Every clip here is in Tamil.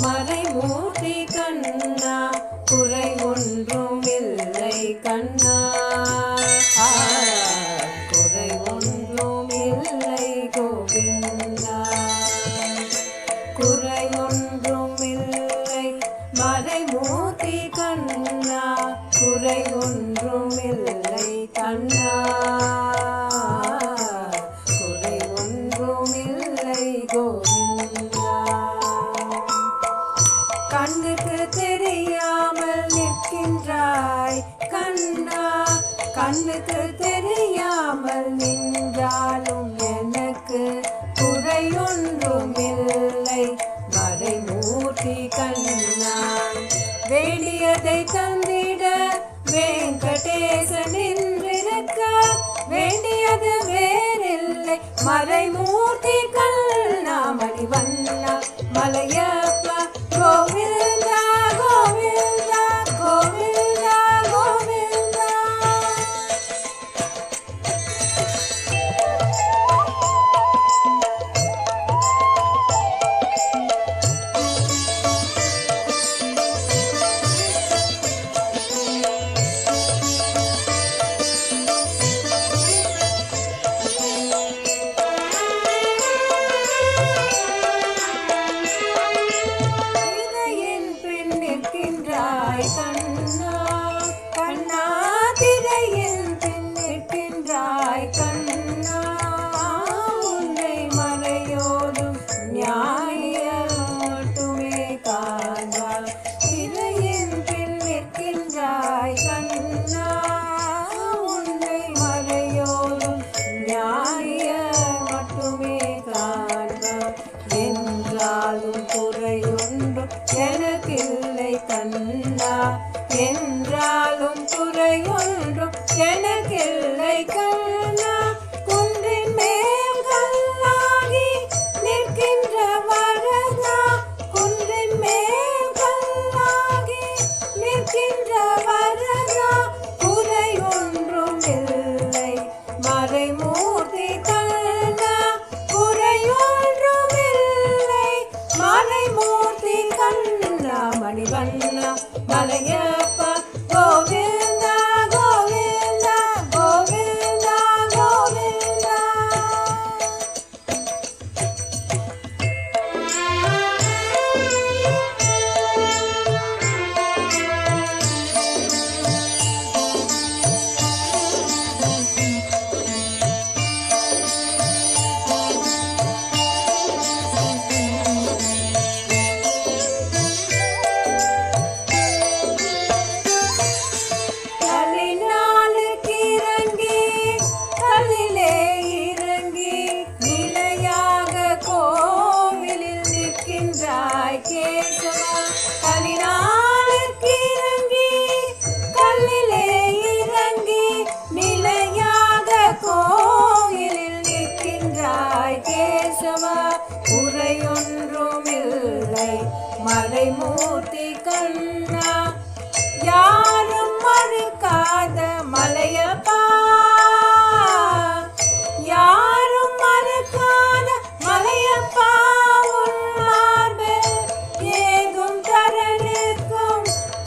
மறைமூர்த்தி கண்ணா குறை ஒன்றும் இல்லை கண்ணா, குறை ஒன்றும் இல்லை கோவிந்தா, குறை ஒன்றும் இல்லை மறைமூர்த்தி கண்ணா, குறை ஒன்றும் இல்லை கண்ணா, குறை ஒன்றும் இல்லை கோவிந்தா. கண்ணுக்கு தெரியாமல் நிற்கின்றாய் கண்ணா, கண்ணுக்கு தெரியாமல் நின்றாலும் எனக்கு குறையொன்றும் இல்லை மறைமூர்த்தி கண்ணா. வேண்டியதை தந்திட வெங்கடேசன் நின்றிருக்க வேண்டியது வேறில்லை மறைமூர்த்தி கண்ணா. மணிவண்ணா மலையப்பா கோவிந்தா கோவிந்தா கோவிந்தா கோவிந்தா. கண்ணா கண்ணா திரையில் பின்னிற்கின்றாய் கண்ணா, உன்னை மறையோடும் நியாயம் மட்டுமே காண்பாய். திரையில் பின்னிற்கின்றாய் கண்ணா, உன்னை மறையோடும் நியாயம் மட்டுமே காண்பாய். என்றாலும் குறையொன்றும் எனக்கில்லை கண்ணா, என்றாலும் குறையொன்றும் எனக்கில்லை கண்ணா. குன்றின் மேல் கல்லாகி நிற்கின்ற வரதா, குன்றின் மேல் கல்லாகி நிற்கின்ற வரதா, குறையொன்றும் இல்லை மறைமூர்த்தி கண்ணா, குறையொன்றும் இல்லை மறைமூர்த்தி கண்ணா. மணிவண்ணா மலையப்பா கோவிந்தா கோவிந்தா கோவிந்தா கோவிந்தா. கேசவா கலினாளுக்கு இறங்கி கல்லிலே இறங்கி நிலையாக கோயிலில் நிற்கின்றாய் கேசவா, குறையொன்றும் இல்லை மறைமூர்த்தி கண்ணா. யாரும் மறுக்காத மலையப்பா, யாரும் மறுக்காத மலையப்பா,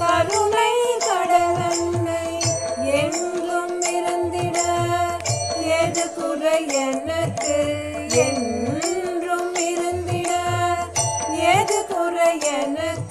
கருணை கடலன்னை எங்கும் இருந்திட எது குறை எனக்கு என்றும் இருந்திட எது குறை எனக்கு